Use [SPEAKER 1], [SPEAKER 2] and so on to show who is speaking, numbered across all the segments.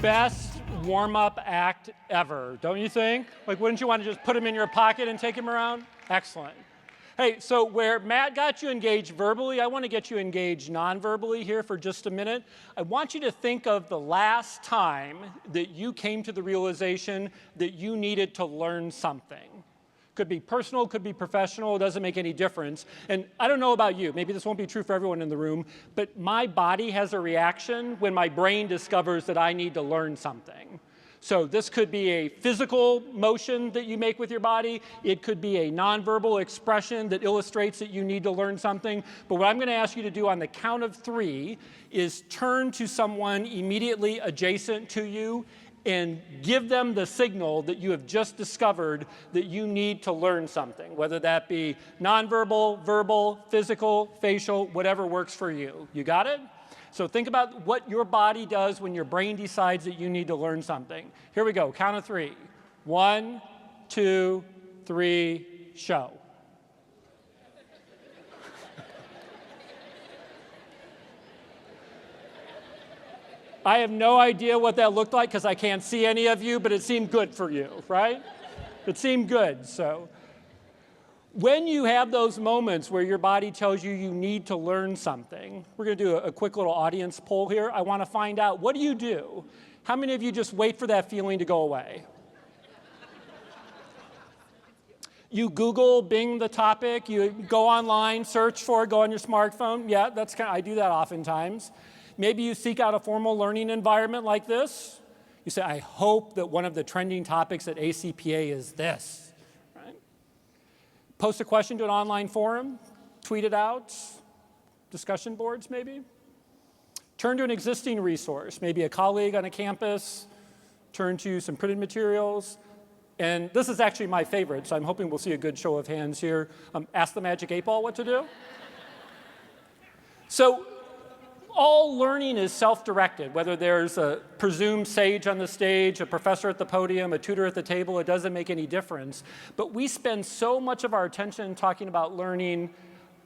[SPEAKER 1] best warm-up act ever, don't you think? Like, wouldn't you want to just put him in your pocket and take him around? Excellent. Hey, so where Matt got you engaged verbally, I want to get you engaged non-verbally here for just a minute. I want you to think of the last time that you came to the realization that you needed to learn something. Could be personal, could be professional, it doesn't make any difference. And I don't know about you, maybe this won't be true for everyone in the room, but my body has a reaction when my brain discovers that I need to learn something. So this could be a physical motion that you make with your body. It could be a nonverbal expression that illustrates that you need to learn something. But what I'm going to ask you to do on the count of 3 is turn to someone immediately adjacent to you and give them the signal that you have just discovered that you need to learn something, whether that be nonverbal, verbal, physical, facial, whatever works for you. You got it? So think about what your body does when your brain decides that you need to learn something. Here we go, count of 3. 1, 2, 3, show. I have no idea what that looked like because I can't see any of you, but it seemed good for you, right? It seemed good. So when you have those moments where your body tells you you need to learn something, we're going to do a quick little audience poll here. I want to find out, what do you do? How many of you just wait for that feeling to go away? You Google, Bing the topic, you go online, search for it, go on your smartphone. Yeah, I do that oftentimes. Maybe you seek out a formal learning environment like this. You say, I hope that one of the trending topics at ACPA is this. Right? Post a question to an online forum, tweet it out, discussion boards maybe. Turn to an existing resource, maybe a colleague on a campus, turn to some printed materials. And this is actually my favorite, so I'm hoping we'll see a good show of hands here. Ask the Magic 8-Ball what to do. So all learning is self-directed, whether there's a presumed sage on the stage, a professor at the podium, a tutor at the table, it doesn't make any difference. But we spend so much of our attention talking about learning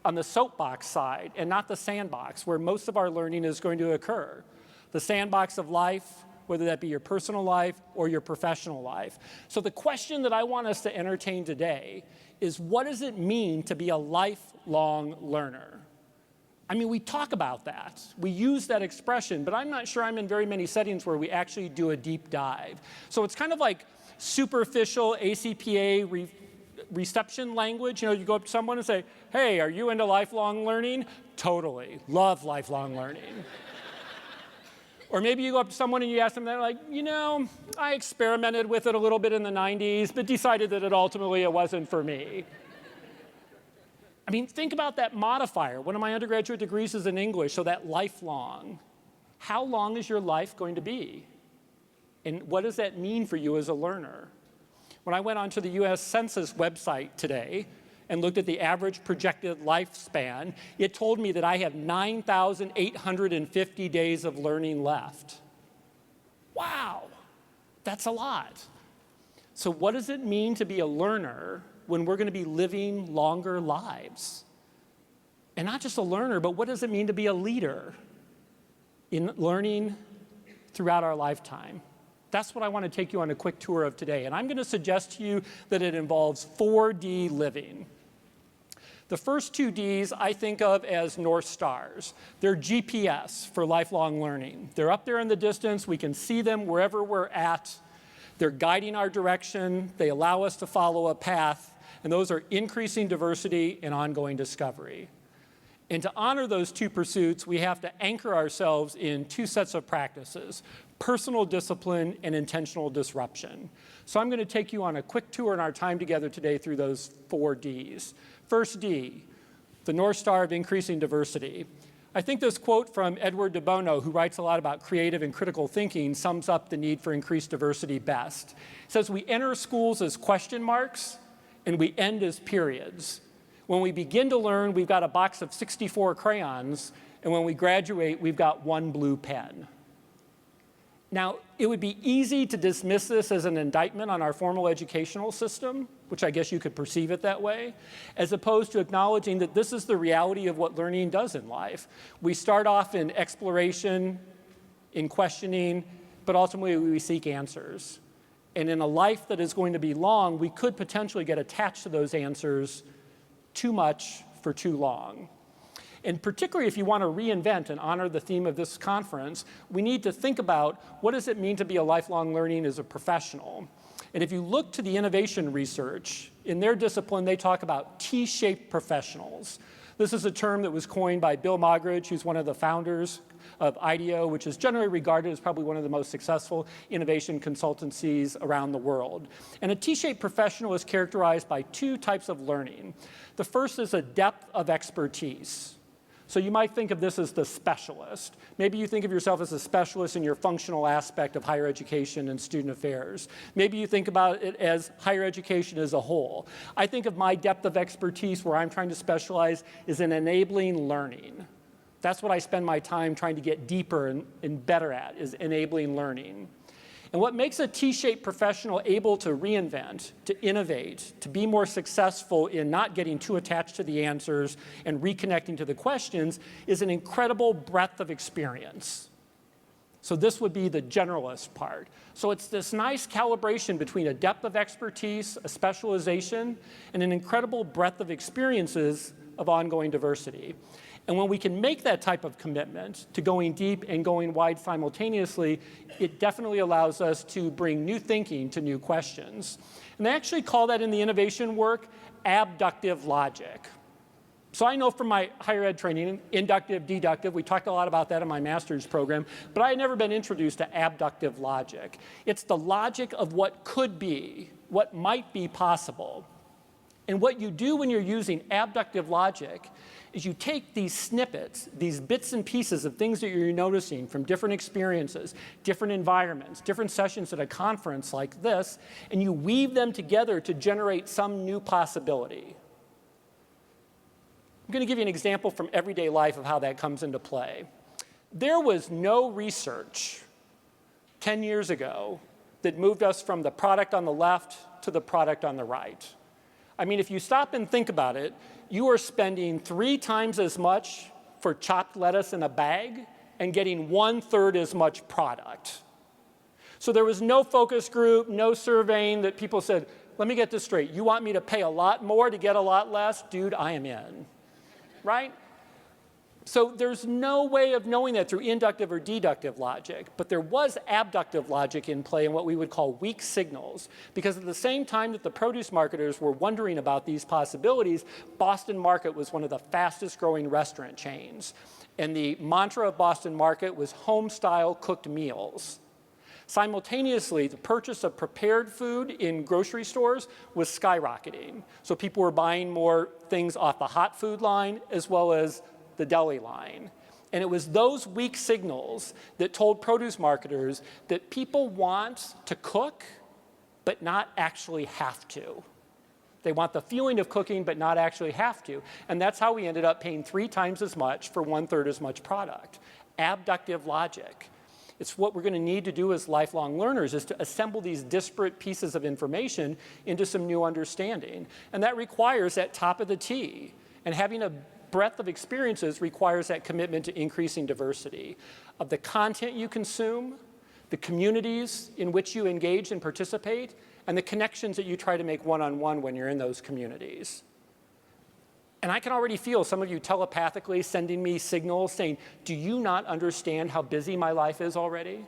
[SPEAKER 1] on the soapbox side and not the sandbox, where most of our learning is going to occur. The sandbox of life, whether that be your personal life or your professional life. So the question that I want us to entertain today is, what does it mean to be a lifelong learner? I mean, we talk about that. We use that expression, but I'm not sure I'm in very many settings where we actually do a deep dive. So it's kind of like superficial ACPA reception language. You know, you go up to someone and say, hey, are you into lifelong learning? Totally. Love lifelong learning. Or maybe you go up to someone and you ask them, they're like, you know, I experimented with it a little bit in the 90s, but decided that ultimately it wasn't for me. I mean, think about that modifier. One of my undergraduate degrees is in English, so that lifelong. How long is your life going to be? And what does that mean for you as a learner? When I went onto the US Census website today and looked at the average projected lifespan, it told me that I have 9,850 days of learning left. Wow, that's a lot. So what does it mean to be a learner when we're going to be living longer lives? And not just a learner, but what does it mean to be a leader in learning throughout our lifetime? That's what I want to take you on a quick tour of today. And I'm going to suggest to you that it involves 4D living. The first 2 Ds I think of as North Stars. They're GPS for lifelong learning. They're up there in the distance. We can see them wherever we're at. They're guiding our direction. They allow us to follow a path. And those are increasing diversity and ongoing discovery. And to honor those 2 pursuits, we have to anchor ourselves in 2 sets of practices: personal discipline and intentional disruption. So I'm going to take you on a quick tour in our time together today through those 4 Ds. First D, the North Star of increasing diversity. I think this quote from Edward de Bono, who writes a lot about creative and critical thinking, sums up the need for increased diversity best. It says, we enter schools as question marks, and we end as periods. When we begin to learn, we've got a box of 64 crayons, and when we graduate, we've got 1 blue pen. Now, it would be easy to dismiss this as an indictment on our formal educational system, which I guess you could perceive it that way, as opposed to acknowledging that this is the reality of what learning does in life. We start off in exploration, in questioning, but ultimately we seek answers. And in a life that is going to be long, we could potentially get attached to those answers too much for too long. And particularly if you want to reinvent and honor the theme of this conference, we need to think about what does it mean to be a lifelong learning as a professional. And if you look to the innovation research, in their discipline, they talk about T-shaped professionals. This is a term that was coined by Bill Moggridge, who's one of the founders of IDEO, which is generally regarded as probably one of the most successful innovation consultancies around the world. And a T-shaped professional is characterized by two types of learning. The first is a depth of expertise. So you might think of this as the specialist. Maybe you think of yourself as a specialist in your functional aspect of higher education and student affairs. Maybe you think about it as higher education as a whole. I think of my depth of expertise where I'm trying to specialize is in enabling learning. That's what I spend my time trying to get deeper and better at, is enabling learning. And what makes a T-shaped professional able to reinvent, to innovate, to be more successful in not getting too attached to the answers and reconnecting to the questions is an incredible breadth of experience. So this would be the generalist part. So it's this nice calibration between a depth of expertise, a specialization, and an incredible breadth of experiences of ongoing diversity. And when we can make that type of commitment to going deep and going wide simultaneously, it definitely allows us to bring new thinking to new questions. And they actually call that in the innovation work abductive logic. So I know from my higher ed training, inductive, deductive, we talked a lot about that in my master's program, but I had never been introduced to abductive logic. It's the logic of what could be, what might be possible. And what you do when you're using abductive logic is you take these snippets, these bits and pieces of things that you're noticing from different experiences, different environments, different sessions at a conference like this, and you weave them together to generate some new possibility. I'm going to give you an example from everyday life of how that comes into play. There was no research 10 years ago that moved us from the product on the left to the product on the right. I mean, if you stop and think about it, you are spending 3 times as much for chopped lettuce in a bag and getting 1/3 as much product. So there was no focus group, no surveying that people said, let me get this straight. You want me to pay a lot more to get a lot less? Dude, I am in, right? So there's no way of knowing that through inductive or deductive logic, but there was abductive logic in play in what we would call weak signals, because at the same time that the produce marketers were wondering about these possibilities, Boston Market was one of the fastest growing restaurant chains. And the mantra of Boston Market was home-style cooked meals. Simultaneously, the purchase of prepared food in grocery stores was skyrocketing. So people were buying more things off the hot food line as well as the deli line. And it was those weak signals that told produce marketers that people want to cook, but not actually have to. They want the feeling of cooking, but not actually have to. And that's how we ended up paying 3 times as much for 1/3 as much product. Abductive logic. It's what we're going to need to do as lifelong learners, is to assemble these disparate pieces of information into some new understanding. And that requires that top of the T. And having a breadth of experiences requires that commitment to increasing diversity of the content you consume, the communities in which you engage and participate, and the connections that you try to make one-on-one when you're in those communities. And I can already feel some of you telepathically sending me signals saying, do you not understand how busy my life is already?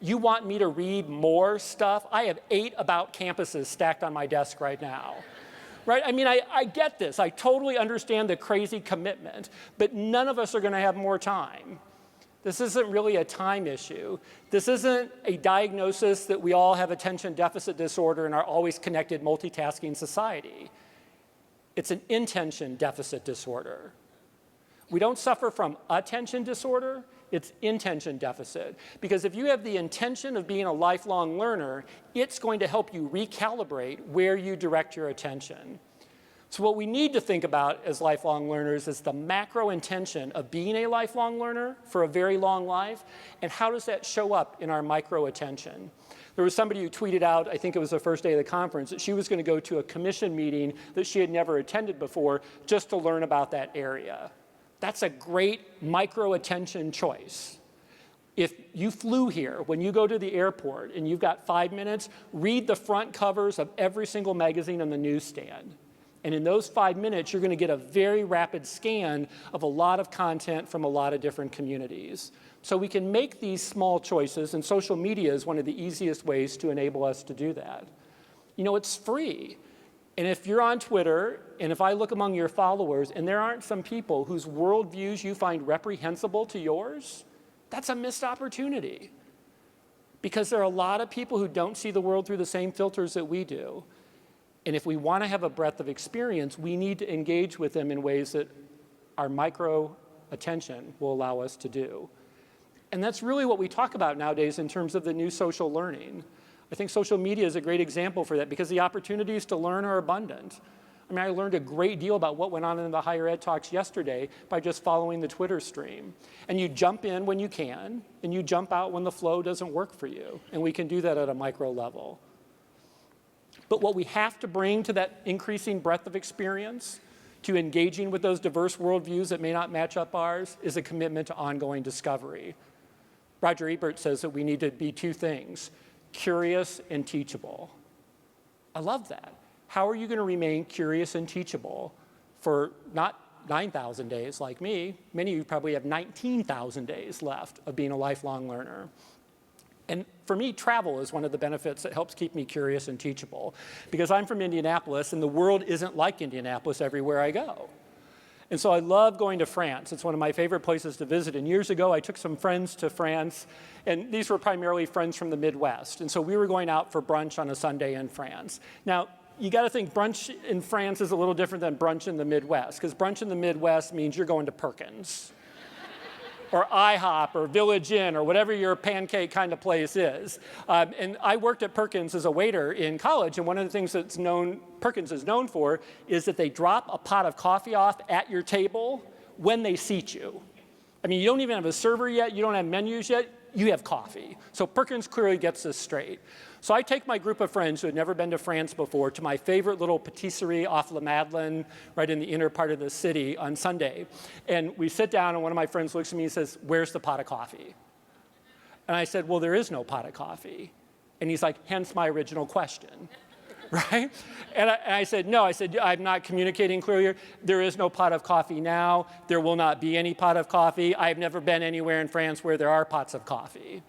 [SPEAKER 1] You want me to read more stuff? I have 8 about campuses stacked on my desk right now. Right? I mean, I get this. I totally understand the crazy commitment, but none of us are going to have more time. This isn't really a time issue. This isn't a diagnosis that we all have attention deficit disorder and are always connected multitasking society. It's an intention deficit disorder. We don't suffer from attention disorder, it's intention deficit. Because if you have the intention of being a lifelong learner, it's going to help you recalibrate where you direct your attention. So what we need to think about as lifelong learners is the macro intention of being a lifelong learner for a very long life, and how does that show up in our micro attention? There was somebody who tweeted out, I think it was the first day of the conference, that she was going to go to a commission meeting that she had never attended before just to learn about that area. That's a great micro attention choice. If you flew here, when you go to the airport and you've got 5 minutes, read the front covers of every single magazine on the newsstand. And in those 5 minutes, you're going to get a very rapid scan of a lot of content from a lot of different communities. So we can make these small choices, and social media is one of the easiest ways to enable us to do that. You know, it's free. And if you're on Twitter, and if I look among your followers, and there aren't some people whose worldviews you find reprehensible to yours, that's a missed opportunity. Because there are a lot of people who don't see the world through the same filters that we do. And if we want to have a breadth of experience, we need to engage with them in ways that our micro attention will allow us to do. And that's really what we talk about nowadays in terms of the new social learning. I think social media is a great example for that because the opportunities to learn are abundant. I mean, I learned a great deal about what went on in the higher ed talks yesterday by just following the Twitter stream. And you jump in when you can, and you jump out when the flow doesn't work for you. And we can do that at a micro level. But what we have to bring to that increasing breadth of experience, to engaging with those diverse worldviews that may not match up ours, is a commitment to ongoing discovery. Roger Ebert says that we need to be two things: curious and teachable. I love that. How are you going to remain curious and teachable for not 9,000 days like me? Many of you probably have 19,000 days left of being a lifelong learner. And for me, travel is one of the benefits that helps keep me curious and teachable. Because I'm from Indianapolis, and the world isn't like Indianapolis everywhere I go. And so I love going to France. It's one of my favorite places to visit. And years ago, I took some friends to France, and these were primarily friends from the Midwest. And so we were going out for brunch on a Sunday in France. Now, you got to think brunch in France is a little different than brunch in the Midwest, because brunch in the Midwest means you're going to Perkins or IHOP or Village Inn or whatever your pancake kind of place is. And I worked at Perkins as a waiter in college, and one of the things that's Perkins is known for is that they drop a pot of coffee off at your table when they seat you. I mean, you don't even have a server yet, you don't have menus yet, you have coffee. So Perkins clearly gets this straight. So I take my group of friends who had never been to France before to my favorite little patisserie off La Madeleine, right in the inner part of the city on Sunday. And we sit down, and one of my friends looks at me and says, "Where's the pot of coffee?" And I said, "Well, there is no pot of coffee." And he's like, "Hence my original question." Right? And I said, "No," I said, "I'm not communicating clearly. There is no pot of coffee now. There will not be any pot of coffee. I've never been anywhere in France where there are pots of coffee."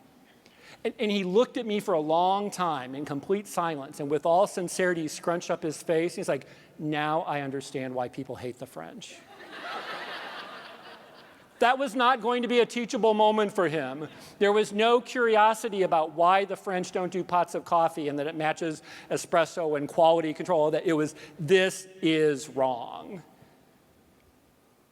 [SPEAKER 1] And he looked at me for a long time in complete silence, and with all sincerity, he scrunched up his face. He's like, "Now I understand why people hate the French." That was not going to be a teachable moment for him. There was no curiosity about why the French don't do pots of coffee and that it matches espresso and quality control. That it was, this is wrong.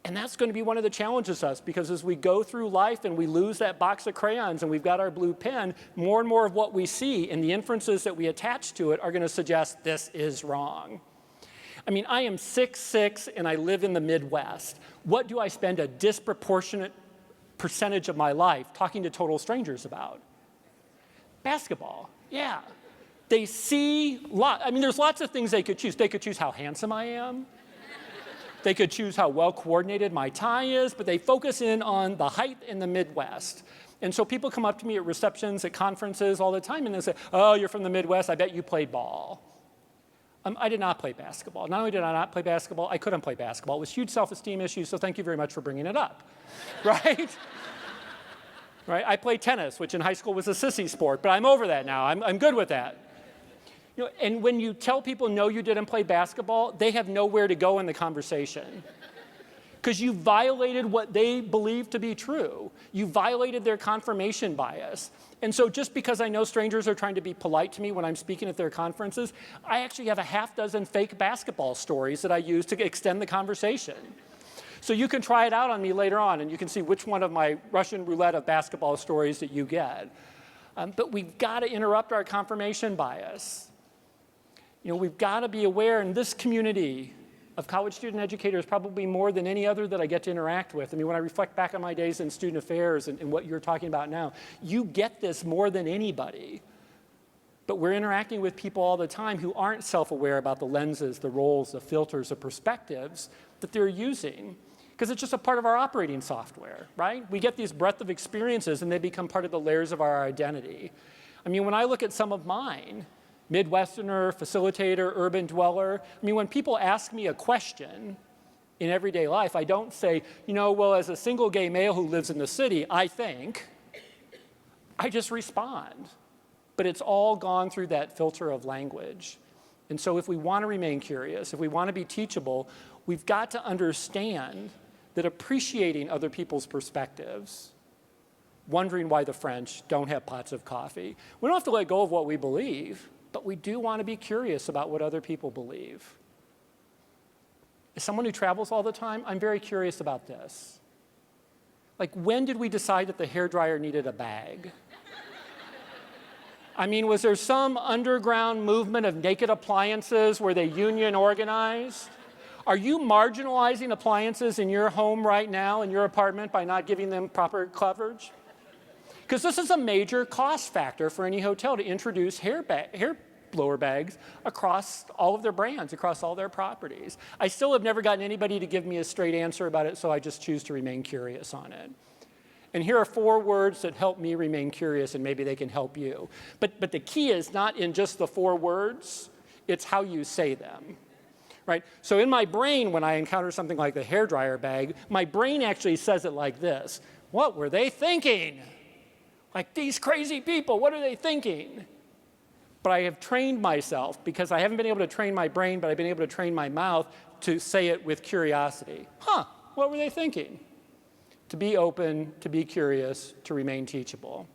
[SPEAKER 1] And that's going to be one of the challenges to us, because as we go through life and we lose that box of crayons and we've got our blue pen, more and more of what we see and the inferences that we attach to it are going to suggest this is wrong. I mean, I am 6'6", and I live in the Midwest. What do I spend a disproportionate percentage of my life talking to total strangers about? Basketball, yeah. They see, there's lots of things they could choose. They could choose how handsome I am. They could choose how well coordinated my tie is, but they focus in on the height in the Midwest. And so people come up to me at receptions, at conferences all the time, and they say, "Oh, you're from the Midwest, I bet you played ball." I did not play basketball. Not only did I not play basketball, I couldn't play basketball. It was huge self-esteem issues, so thank you very much for bringing it up, right? Right? I played tennis, which in high school was a sissy sport, but I'm over that now. I'm good with that. You know, and when you tell people, no, you didn't play basketball, they have nowhere to go in the conversation. Because you violated what they believe to be true. You violated their confirmation bias. And so just because I know strangers are trying to be polite to me when I'm speaking at their conferences, I actually have a half dozen fake basketball stories that I use to extend the conversation. So you can try it out on me later on, and you can see which one of my Russian roulette of basketball stories that you get. But we've got to interrupt our confirmation bias. You know, we've got to be aware in this community of college student educators, probably more than any other that I get to interact with. I mean, when I reflect back on my days in student affairs and what you're talking about now, you get this more than anybody. But we're interacting with people all the time who aren't self-aware about the lenses, the roles, the filters, the perspectives that they're using. Because it's just a part of our operating software, right? We get these breadth of experiences and they become part of the layers of our identity. I mean, when I look at some of mine, Midwesterner, facilitator, urban dweller, I mean, when people ask me a question in everyday life, I don't say, well, as a single gay male who lives in the city, I think. I just respond. But it's all gone through that filter of language. And so if we want to remain curious, if we want to be teachable, we've got to understand that appreciating other people's perspectives, wondering why the French don't have pots of coffee. We don't have to let go of what we believe, but we do want to be curious about what other people believe. As someone who travels all the time, I'm very curious about this. Like, when did we decide that the hairdryer needed a bag? I mean, was there some underground movement of naked appliances where they union organized? Are you marginalizing appliances in your home right now, in your apartment, by not giving them proper coverage? Because this is a major cost factor for any hotel to introduce hair blower bags across all of their brands, across all their properties. I still have never gotten anybody to give me a straight answer about it, so I just choose to remain curious on it. And here are 4 words that help me remain curious, and maybe they can help you. But the key is not in just the 4 words, it's how you say them. Right? So in my brain, when I encounter something like the hairdryer bag, my brain actually says it like this: what were they thinking? Like, these crazy people, what are they thinking? But I have trained myself, because I haven't been able to train my brain, but I've been able to train my mouth to say it with curiosity. What were they thinking? To be open, to be curious, to remain teachable.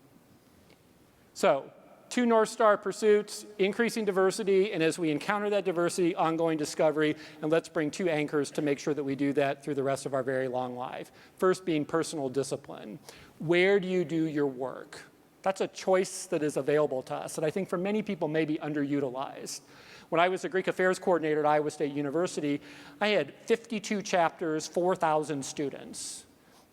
[SPEAKER 1] So, 2 North Star pursuits: increasing diversity, and as we encounter that diversity, ongoing discovery, and let's bring 2 anchors to make sure that we do that through the rest of our very long life. First being personal discipline. Where do you do your work? That's a choice that is available to us that I think for many people may be underutilized. When I was a Greek Affairs coordinator at Iowa State University, I had 52 chapters, 4,000 students.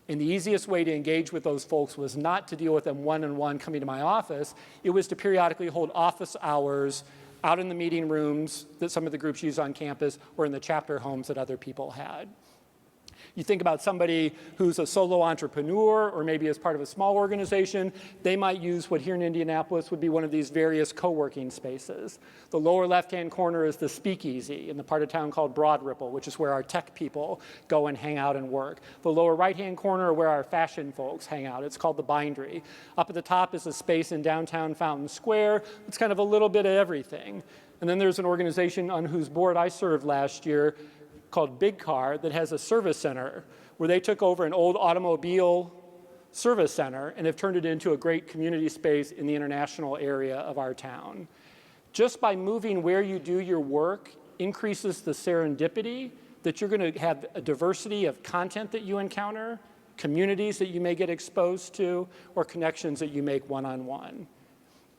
[SPEAKER 1] And the easiest way to engage with those folks was not to deal with them one-on-one coming to my office. It was to periodically hold office hours out in the meeting rooms that some of the groups use on campus, or in the chapter homes that other people had. You think about somebody who's a solo entrepreneur, or maybe as part of a small organization, they might use what here in Indianapolis would be one of these various co-working spaces. The lower left-hand corner is the Speakeasy in the part of town called Broad Ripple, which is where our tech people go and hang out and work. The lower right-hand corner are where our fashion folks hang out. It's called the Bindery. Up at the top is a space in downtown Fountain Square. It's kind of a little bit of everything. And then there's an organization on whose board I served last year called Big Car that has a service center where they took over an old automobile service center and have turned it into a great community space in the international area of our town. Just by moving where you do your work increases the serendipity that you're going to have a diversity of content that you encounter, communities that you may get exposed to, or connections that you make one-on-one.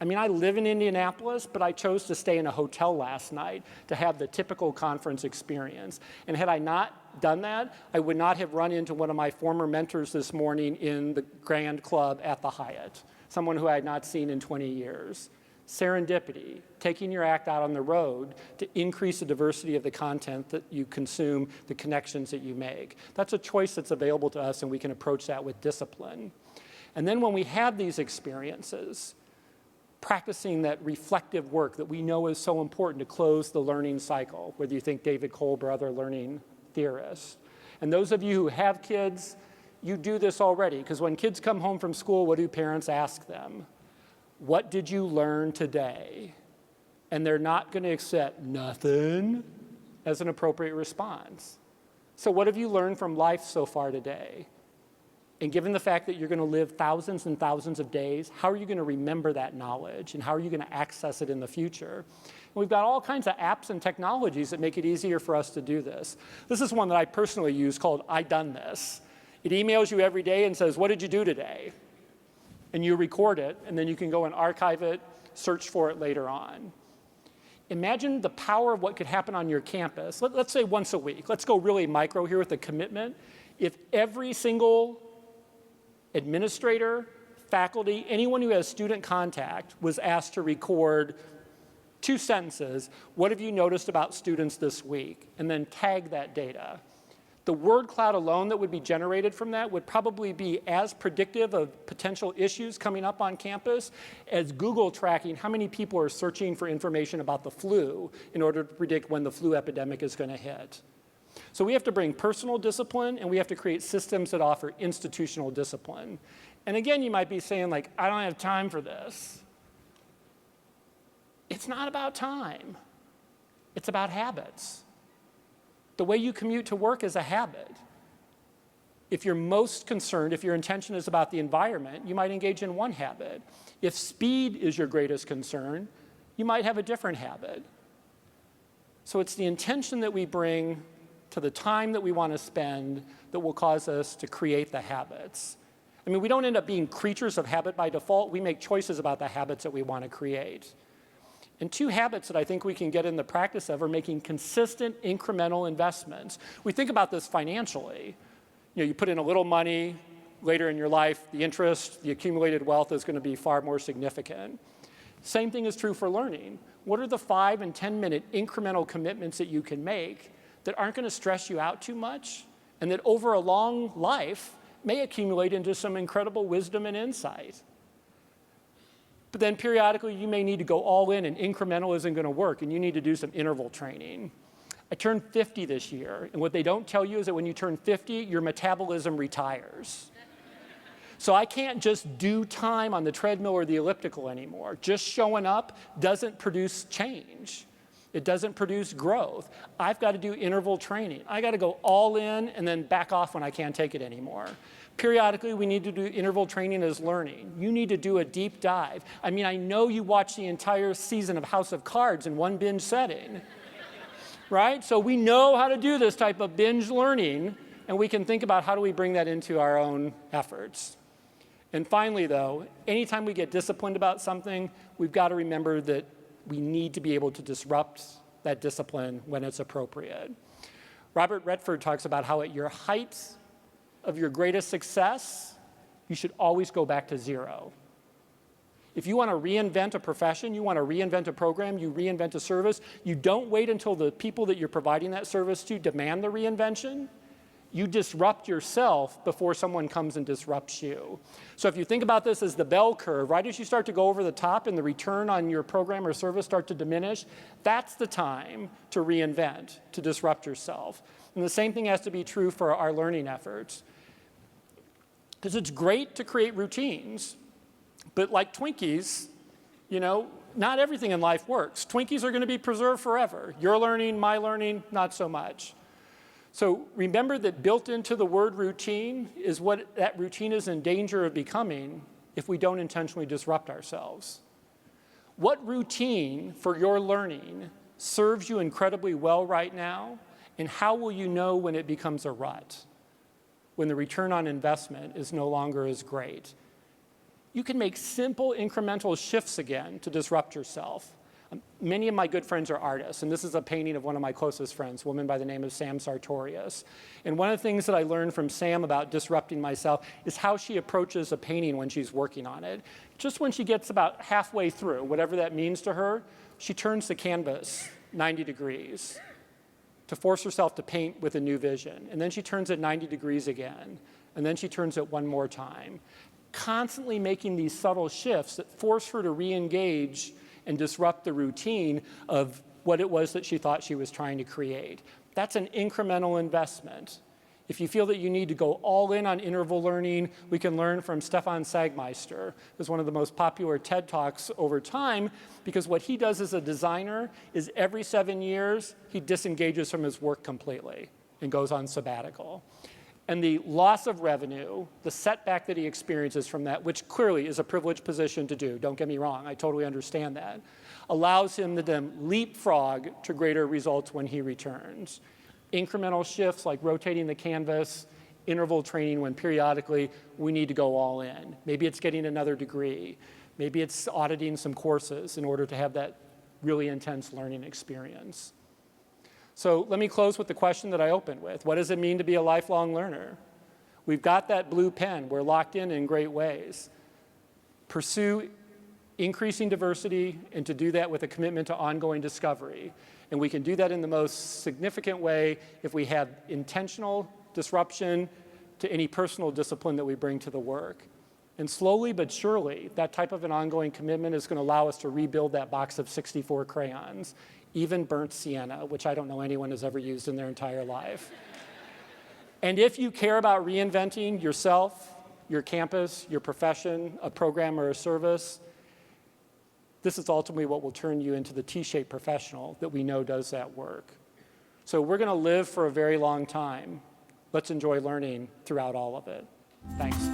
[SPEAKER 1] I mean, I live in Indianapolis, but I chose to stay in a hotel last night to have the typical conference experience. And had I not done that, I would not have run into one of my former mentors this morning in the Grand Club at the Hyatt, someone who I had not seen in 20 years. Serendipity, taking your act out on the road to increase the diversity of the content that you consume, the connections that you make. That's a choice that's available to us, and we can approach that with discipline. And then when we have these experiences, practicing that reflective work that we know is so important to close the learning cycle, whether you think David Kolber, other learning theorists. And those of you who have kids, you do this already, because when kids come home from school, what do parents ask them? What did you learn today? And they're not going to accept nothing as an appropriate response. So what have you learned from life so far today? And given the fact that you're going to live thousands and thousands of days, how are you going to remember that knowledge? And how are you going to access it in the future? And we've got all kinds of apps and technologies that make it easier for us to do this. This is one that I personally use called I Done This. It emails you every day and says, what did you do today? And you record it, and then you can go and archive it, search for it later on. Imagine the power of what could happen on your campus. Let's say once a week. Let's go really micro here with the commitment. If every single administrator, faculty, anyone who has student contact was asked to record 2 sentences, what have you noticed about students this week? And then tag that data. the word cloud alone that would be generated from that would probably be as predictive of potential issues coming up on campus as Google tracking how many people are searching for information about the flu in order to predict when the flu epidemic is going to hit. So we have to bring personal discipline, and we have to create systems that offer institutional discipline. And again, you might be saying, like, I don't have time for this. It's not about time. It's about habits. The way you commute to work is a habit. If you're most concerned, if your intention is about the environment, you might engage in one habit. If speed is your greatest concern, you might have a different habit. So it's the intention that we bring to the time that we want to spend that will cause us to create the habits. I mean, we don't end up being creatures of habit by default. We make choices about the habits that we want to create. And two habits that I think we can get in the practice of are making consistent incremental investments. We think about this financially. You know, you put in a little money, later in your life, the interest, the accumulated wealth is going to be far more significant. Same thing is true for learning. What are the 5 and 10-minute incremental commitments that you can make that aren't going to stress you out too much and that over a long life may accumulate into some incredible wisdom and insight? But then periodically, you may need to go all in, and incremental isn't going to work, and you need to do some interval training. I turned 50 this year, and what they don't tell you is that when you turn 50, your metabolism retires. So I can't just do time on the treadmill or the elliptical anymore. Just showing up doesn't produce change. It doesn't produce growth. I've got to do interval training. I got to go all in and then back off when I can't take it anymore. Periodically, we need to do interval training as learning. You need to do a deep dive. I mean, I know you watch the entire season of House of Cards in one binge setting, right? So we know how to do this type of binge learning, and we can think about how do we bring that into our own efforts. And finally, though, anytime we get disciplined about something, we've got to remember that we need to be able to disrupt that discipline when it's appropriate. Robert Redford talks about how at your height of your greatest success, you should always go back to zero. If you want to reinvent a profession, you want to reinvent a program, you reinvent a service, you don't wait until the people that you're providing that service to demand the reinvention. You disrupt yourself before someone comes and disrupts you. So if you think about this as the bell curve, right as you start to go over the top and the return on your program or service start to diminish, that's the time to reinvent, to disrupt yourself. And the same thing has to be true for our learning efforts. Because it's great to create routines, but like Twinkies, you know, not everything in life works. Twinkies are going to be preserved forever. Your learning, my learning, not so much. So remember that built into the word routine is what that routine is in danger of becoming if we don't intentionally disrupt ourselves. What routine for your learning serves you incredibly well right now, and how will you know when it becomes a rut, when the return on investment is no longer as great? You can make simple incremental shifts again to disrupt yourself. Many of my good friends are artists, and this is a painting of one of my closest friends, a woman by the name of Sam Sartorius. And one of the things that I learned from Sam about disrupting myself is how she approaches a painting when she's working on it. Just when she gets about halfway through, whatever that means to her, she turns the canvas 90 degrees to force herself to paint with a new vision. And then she turns it 90 degrees again, and then she turns it one more time, constantly making these subtle shifts that force her to re-engage and disrupt the routine of what it was that she thought she was trying to create. That's an incremental investment. If you feel that you need to go all in on interval learning, we can learn from Stefan Sagmeister, who's one of the most popular TED Talks over time, because what he does as a designer is every 7 years, he disengages from his work completely and goes on sabbatical. And the loss of revenue, the setback that he experiences from that, which clearly is a privileged position to do, don't get me wrong, I totally understand that, allows him to then leapfrog to greater results when he returns. Incremental shifts like rotating the canvas, interval training when periodically we need to go all in. Maybe it's getting another degree. Maybe it's auditing some courses in order to have that really intense learning experience. So let me close with the question that I opened with. What does it mean to be a lifelong learner? We've got that blue pen. We're locked in great ways. Pursue increasing diversity, and to do that with a commitment to ongoing discovery. And we can do that in the most significant way if we have intentional disruption to any personal discipline that we bring to the work. And slowly but surely, that type of an ongoing commitment is going to allow us to rebuild that box of 64 crayons, even burnt sienna, which I don't know anyone has ever used in their entire life. And if you care about reinventing yourself, your campus, your profession, a program or a service, this is ultimately what will turn you into the T-shaped professional that we know does that work. So we're going to live for a very long time. Let's enjoy learning throughout all of it. Thanks.